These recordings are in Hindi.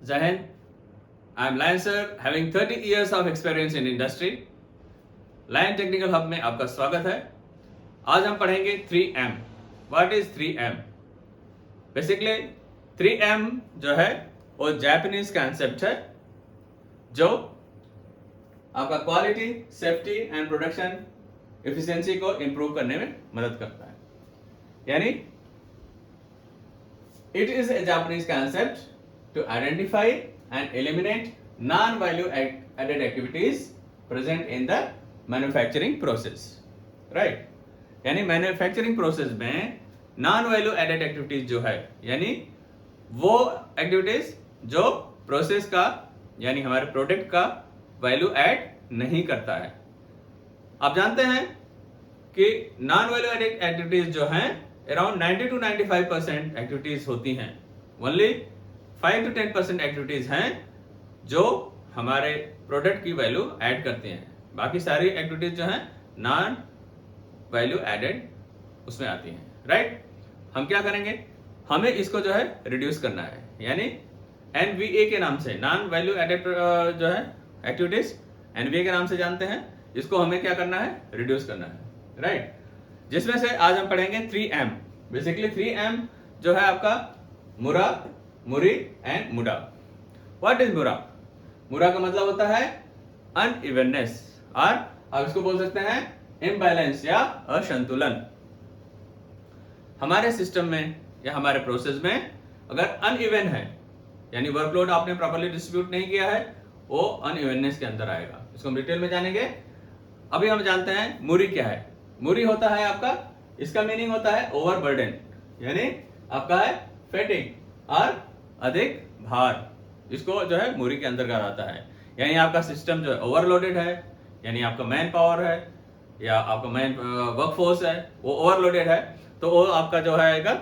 Jai Hind. I'm Lion sir, having 30 years of experience in industry. Lion Technical Hub में आपका स्वागत है। आज हम पढ़ेंगे 3M. What is 3M? Basically 3M जो है वो जापानीज कंसेप्ट है जो आपका quality, safety and production efficiency को इंप्रूव करने में मदद करता है। यानी it is a Japanese concept to identify and eliminate non-value added activities present in the manufacturing process, right? यानी मैन्युफैक्चरिंग प्रोसेस में नॉन वैल्यू एडेड एक्टिविटीज जो है, यानी वो एक्टिविटीज जो प्रोसेस का यानी हमारे प्रोडक्ट का वैल्यू ऐड नहीं करता है। आप जानते हैं कि नॉन वैल्यू एडेड एक्टिविटीज जो हैं अराउंड 90 to 95% एक्टिविटीज होती हैं। ओनली 5 to 10% एक्टिविटीज हैं जो हमारे प्रोडक्ट की वैल्यू ऐड करती हैं। बाकी सारी एक्टिविटीज जो हैं नॉन वैल्यू एडेड उसमें आती हैं, राइट? हम क्या करेंगे, हमें इसको जो है रिड्यूस करना है, यानी NVA के नाम से, नॉन वैल्यू एडेड जो है एक्टिविटीज NVA के नाम से जानते हैं। इसको हमें क्या करना है, रिड्यूस करना है, राइट? जिसमें से आज हम पढ़ेंगे 3M। बेसिकली 3M जो है आपका मुरा, मुरी एंड मुडा। व्हाट इज मुरा? मुरा का मतलब होता है अनइवननेस, और आप इसको बोल सकते हैं इम्बैलेंस या असंतुलन। हमारे सिस्टम में या हमारे प्रोसेस में अगर अनइवन है, यानी वर्कलोड आपने प्रॉपर्ली डिस्ट्रीब्यूट नहीं किया है, वो अनइवननेस के अंदर आएगा। इसको हम डिटेल में जानेंगे। अभी हम जानते हैं मुरी क्या है। मुरी होता है आपका, इसका मीनिंग होता है ओवरबर्डन, यानी आपका है फैटिग और अधिक भार। इसको जो है मुरी के अंदर आता है, यानी आपका सिस्टम जो है ओवरलोडेड है, यानी आपका मैन पावर है या आपका मैन वर्कफोर्स है वो ओवरलोडेड है, तो वो आपका जो है आएगा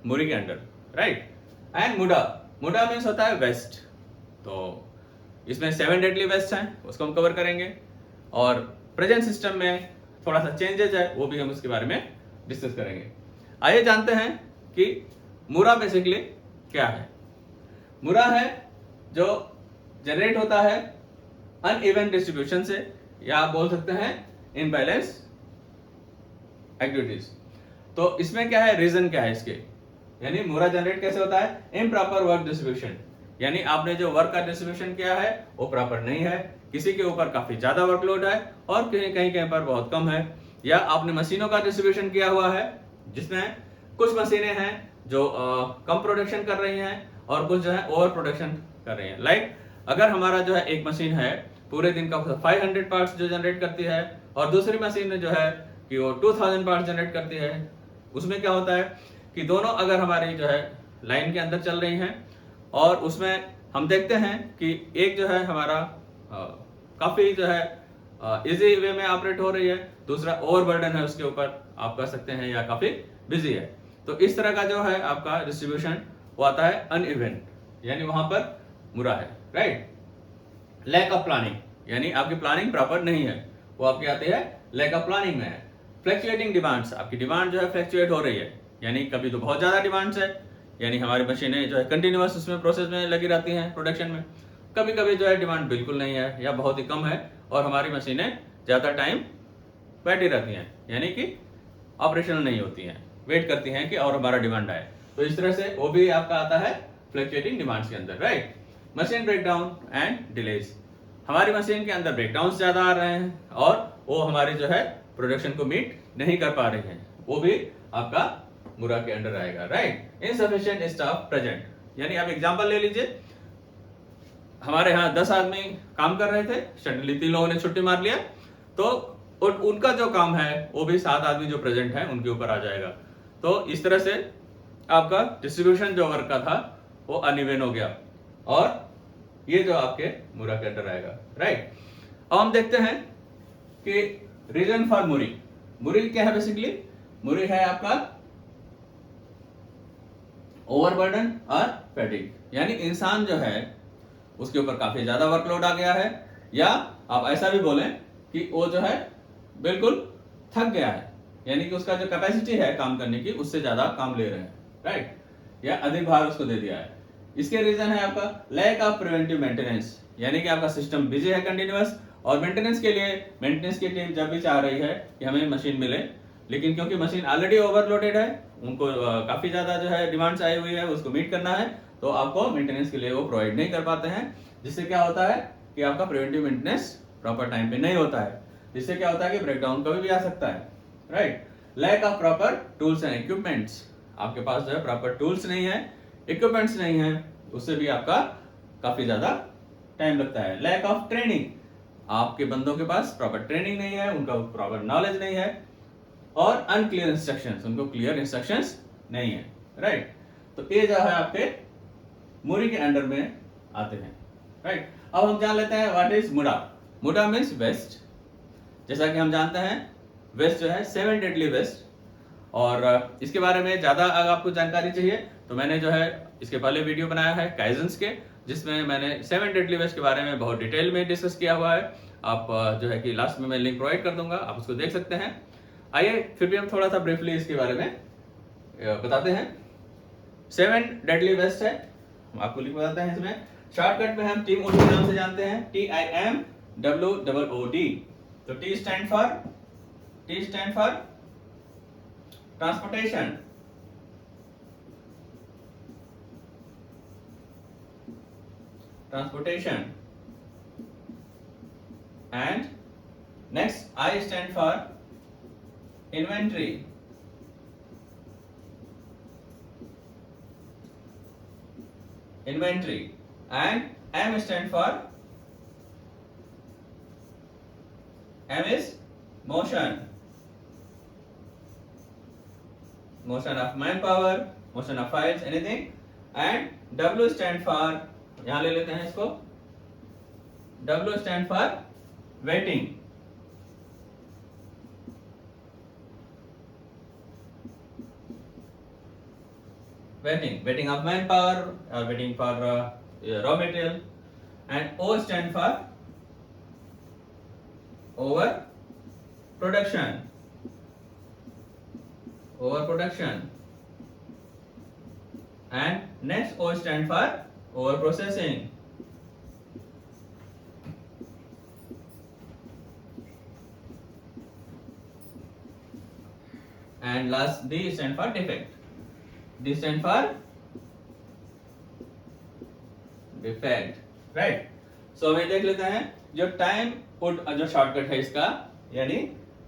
मुरी के under, right? And मुडा, muda means होता है वेस्ट। तो इसमें 7 डेडली वेस्ट हैं, उसको हम कवर करेंगे। और प्रेजेंट सिस्टम में थोड़ा सा चेंजेस है, वो भी हम उसके बारे में डिस्कस करेंगे। आइए जानते हैं कि मुरा बेसिकली क्या है। मुरा है जो जनरेट होता है अनइवन डिस्ट्रीब्यूशन से, या आप बोल सकते हैं इनबैलेंस एक्टिविटीज। तो इसमें क्या है, रीजन क्या है इसके, यानी मुरा जनरेट कैसे होता है, इम्प्रॉपर वर्क डिस्ट्रीब्यूशन, यानी आपने जो वर्क का डिस्ट्रीब्यूशन किया है वो प्रॉपर नहीं है, किसी के ऊपर काफी ज्यादा वर्कलोड है और कहीं कहीं पर बहुत कम है, या आपने मशीनों का डिस्ट्रीब्यूशन किया हुआ है जिसमें कुछ मशीनें हैं जो कम प्रोडक्शन कर रही हैं और कुछ जो है ओवर प्रोडक्शन कर रही हैं। लाइक अगर हमारा जो है एक मशीन है पूरे दिन का 500 पार्ट्स जो जनरेट करती है और दूसरी मशीन जो है कि वो 2000 पार्ट्स जनरेट करती है, उसमें क्या होता है कि दोनों अगर हमारी जो है लाइन के अंदर चल रही हैं और उसमें हम देखते हैं कि एक जो है हमारा काफी जो है इजी वे में ऑपरेट हो रही है, दूसरा ओवरबर्डन है उसके ऊपर, आप कह सकते हैं, या काफी बिजी है। तो इस तरह का जो है आपका डिस्ट्रीब्यूशन वो आता है अनइवन, यानी वहां पर मुरा है, राइट? लैक ऑफ प्लानिंग, यानी आपकी प्लानिंग प्रॉपर नहीं है, वो आपकी आती है लैक ऑफ प्लानिंग में है। फ्लक्चुएटिंग डिमांड्स, आपकी डिमांड जो है फ्लक्चुएट हो रही है, यानी कभी तो बहुत ज्यादा डिमांड्स है, यानी हमारी मशीनें जो है कंटिन्यूअस उसमें प्रोसेस में लगी रहती हैं प्रोडक्शन में। कभी कभी जो है डिमांड बिल्कुल नहीं है या बहुत ही कम है और हमारी मशीनें ज्यादा टाइम बैठी रहती हैं, यानी कि ऑपरेशनल नहीं होती हैं, वेट करती हैं कि और हमारा डिमांड आए। तो इस तरह से वो भी आपका आता है फ्लक्चुएटिंग डिमांड्स के अंदर, right? Machine breakdown and delays, हमारी मशीन के अंदर ब्रेकडाउन ज्यादा आ रहे हैं और वो हमारी जो है प्रोडक्शन को मीट नहीं कर पा रहे हैं, वो भी आपका मुरा के अंडर आएगा, राइट? इनसफिशिएंट स्टाफ प्रेजेंट, यानी आप एग्जांपल ले लीजिए, हमारे यहाँ 10 आदमी काम कर रहे थे, सडनली 3 लोगों ने छुट्टी मार लिया, तो उनका जो काम है वो भी 7 आदमी जो प्रेजेंट है उनके ऊपर आ जाएगा। तो इस तरह से आपका डिस्ट्रीब्यूशन जो वर्क का था वो अनइवन हो गया और ये जो आपके मुरा के अंडर आएगा, राइट? अब हम देखते हैं कि रीजन फॉर मुरी, मुरी क्या है बेसिकली? मुरी है आपका ओवरबर्डन और फैटिग, यानी इंसान जो है उसके ऊपर काफी ज्यादा वर्कलोड आ गया है, या आप ऐसा भी बोलें कि वो जो है बिल्कुल थक गया है, यानी कि उसका जो कैपेसिटी है काम करने की उससे ज्यादा काम ले रहे हैं, राइट? या अधिक भार उसको दे दिया है। इसके रीजन है आपका लैक ऑफ प्रिवेंटिव मेंटेनेंस, यानी कि आपका सिस्टम बिजी है कंटिन्यूअस, और मेंटेनेंस के लिए मेंटेनेंस की टीम जब भी चाह रही है कि हमें मशीन मिले, लेकिन क्योंकि मशीन ऑलरेडी ओवरलोडेड है, उनको काफी ज्यादा जो है डिमांड्स आई हुई है, उसको मीट करना है, तो आपको मेंटेनेंस के लिए वो प्रोवाइड नहीं कर पाते हैं, जिससे क्या होता है कि आपका प्रिवेंटिव मेंटेनेंस प्रॉपर टाइम पे नहीं होता है, जिससे क्या होता है कि ब्रेकडाउन कभी भी आ सकता है, right. Lack of proper tools and equipments, आपके पास जो है प्रॉपर टूल्स नहीं है, इक्विपमेंट्स नहीं है, उससे भी आपका काफी ज्यादा टाइम लगता है। लैक ऑफ ट्रेनिंग, आपके बंदों के पास प्रॉपर ट्रेनिंग नहीं है, उनका प्रॉपर नॉलेज नहीं है, और अनक्लियर इंस्ट्रक्शंस, उनको क्लियर इंस्ट्रक्शंस नहीं है, राइट। तो ये जो है आपके मुरी के अंडर में आते हैं, राइट। अब हम जान लेते हैं what is muda. Muda means waste. जैसा कि हम जानते हैं वेस्ट जो है 7 डेडली वेस्ट, और इसके बारे में ज्यादा अगर आपको जानकारी चाहिए तो मैंने जो है इसके पहले वीडियो बनाया है काइजन्स के, जिसमें मैंने 7 डेडली वेस्ट के बारे में बहुत डिटेल में डिस्कस किया हुआ है। आप जो है कि लास्ट में मैं लिंक प्रोवाइड कर दूंगा, आप उसको देख सकते हैं। आइए फिर भी हम थोड़ा सा ब्रीफली इसके बारे में बताते हैं। 7 डेडली वेस्ट है, हम आपको लिख बताते हैं। इसमें शॉर्टकट में हम टीम ओडी के नाम से जानते हैं, TIMOOD। तो T stand for transportation, and next I stand for inventory, and M stand for M is motion of manpower, motion of files, anything, and W stand for, यहां ले लेते हैं इसको, W stand for waiting, waiting of manpower, waiting for raw material, and O stand for overproduction, and next O stand for overprocessing, and last D stand for defect. D stand for defect, right? So हमें देख लेते हैं जो टाइम पुट जो शॉर्टकट है इसका, यानी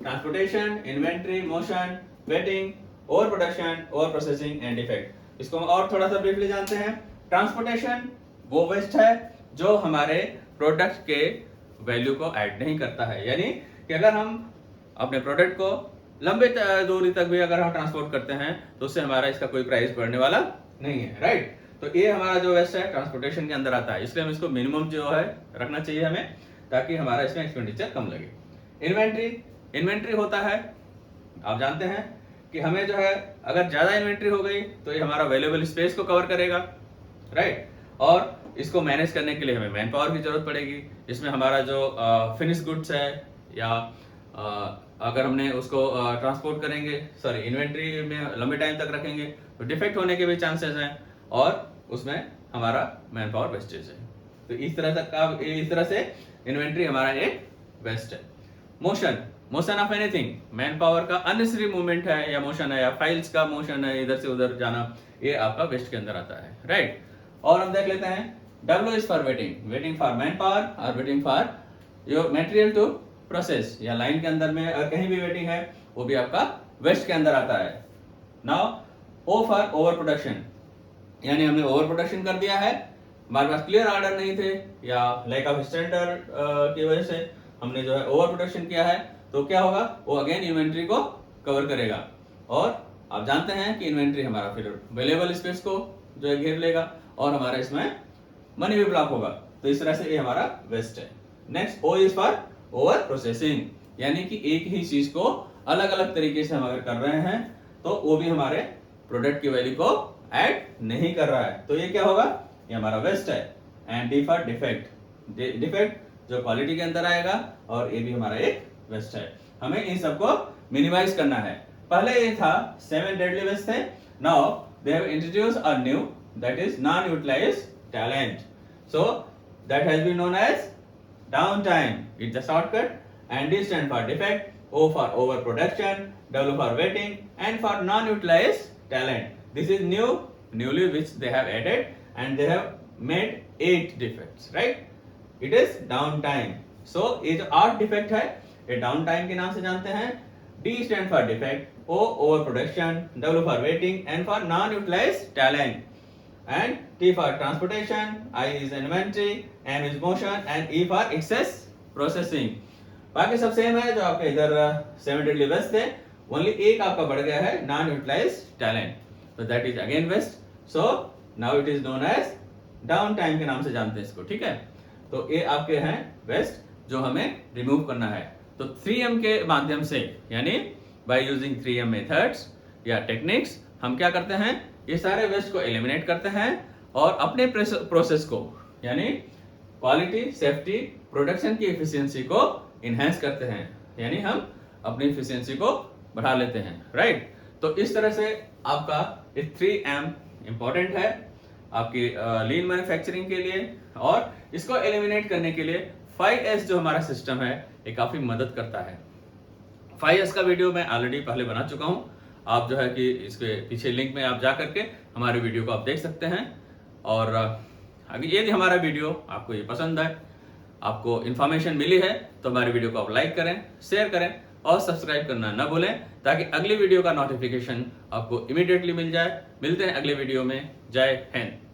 transportation, inventory, motion, waiting, over production, over processing and defect. इसको हम और थोड़ा सा ब्रीफली जानते हैं। ट्रांसपोर्टेशन वो वेस्ट है जो हमारे प्रोडक्ट के वैल्यू को ऐड नहीं करता है, यानी कि अगर हम अपने प्रोडक्ट को लंबे दूरी तक भी अगर हम ट्रांसपोर्ट करते हैं तो उससे हमारा इसका कोई प्राइस बढ़ने वाला नहीं है, राइट। तो ये हमारा जो वेस्ट है ट्रांसपोर्टेशन के अंदर आता है, इसलिए हम इसको मिनिमम जो है रखना चाहिए हमें, ताकि हमारा इसमें एक्सपेंडिचर कम लगे। इन्वेंट्री होता है, आप जानते हैं कि हमें जो है अगर ज्यादा इन्वेंट्री हो गई तो ये हमारा अवेलेबल स्पेस को कवर करेगा, राइट। और इसको मैनेज करने के लिए हमें मैन पावर की जरूरत पड़ेगी। इसमें हमारा जो फिनिश गुड्स है या अगर हमने उसको ट्रांसपोर्ट करेंगे, सॉरी इन्वेंट्री में लंबे टाइम तक रखेंगे तो डिफेक्ट होने के भी चांसेस हैं, और उसमें हमारा मैन पावर वेस्टेज है। तो इस तरह से इन्वेंट्री हमारा एक वेस्ट है। Motion of anything, man power का अननेसेसरी मूवमेंट है या मोशन है, या फाइल्स का मोशन है, इधर से उधर जाना, ये आपका वेस्ट के अंदर आता है, राइट। और हम देख लेते हैं W is for waiting for man power और waiting for your material to process, या लाइन के अंदर में अगर कहीं भी वेटिंग है वो भी आपका वेस्ट के अंदर आता है। Now O for over production, यानी हमने ओवर प्रोडक्शन कर दिया है, हमारे पास क्लियर ऑर्डर नहीं थे या लैक ऑफ स्टैंडर्ड की वजह से हमने जो है ओवर प्रोडक्शन किया है, तो क्या होगा, वो अगेन इन्वेंट्री को कवर करेगा। और आप जानते हैं कि इन्वेंट्री हमारा फिर अवेलेबल स्पेस को जो है घेर लेगा, और हमारा इसमें मनी भी ब्लॉक होगा। तो इस तरह से ये हमारा वेस्ट है। Next O is for over processing, यानी कि एक ही चीज को अलग अलग तरीके से हम अगर कर रहे हैं तो वो भी हमारे प्रोडक्ट की वैल्यू को ऐड नहीं कर रहा है, तो ये क्या होगा, ये हमारा वेस्ट है। एंड D फॉर डिफेक्ट जो क्वालिटी के अंदर आएगा, और ये भी हमारा एक वेस्ट है। हमें इन सबको मिनिमाइज करना है। पहले ये था 7 डेडली वेस्ट थे, Now they have introduced a new, that is non-utilized talent. So that has been known as downtime. It's a shortcut. And D stand for defect, O for overproduction, W for waiting, and for non-utilized talent. This is newly which they have added, and they have made 8 defects, right? It is downtime. So ये जो 8 defect है, ये downtime के नाम से जानते हैं. D stand for defect, O overproduction, W for waiting, and for non-utilized talent. And T for transportation, I is inventory, M is motion, and E for excess processing. बाकी सब सेम है जो आपके इधर 7 deadly waste थे, ओनली एक आपका बढ़ गया है नॉन यूटिलाइज्ड टैलेंट, तो that is again waste. So now it is known as downtime के नाम से जानते हैं इसको, ठीक है. तो ये आपके हैं वेस्ट जो हमें रिमूव करना है. तो 3M के माध्यम से, यानी बाय यूजिंग 3M मेथड्स या टेक्निक्स, हम क्या करते हैं, ये सारे वेस्ट को एलिमिनेट करते हैं और अपने प्रोसेस को, यानी क्वालिटी, सेफ्टी, प्रोडक्शन की एफिशिएंसी को इनहेंस करते हैं, यानी हम अपनी एफिशिएंसी को बढ़ा लेते हैं, राइट. तो इस तरह से आपका 3M इंपॉर्टेंट है आपकी लीन मैन्युफैक्चरिंग के लिए, और इसको एलिमिनेट करने के लिए 5S जो हमारा सिस्टम है ये काफी मदद करता है. 5S का वीडियो मैं ऑलरेडी पहले बना चुका हूं, आप जो है कि इसके पीछे लिंक में आप जा करके हमारे वीडियो को आप देख सकते हैं. और अगर यदि हमारा वीडियो आपको ये पसंद है, आपको इन्फॉर्मेशन मिली है, तो हमारे वीडियो को आप लाइक करें, शेयर करें और सब्सक्राइब करना न भूलें, ताकि अगली वीडियो का नोटिफिकेशन आपको इमीडिएटली मिल जाए. मिलते हैं अगले वीडियो में. जय हिंद.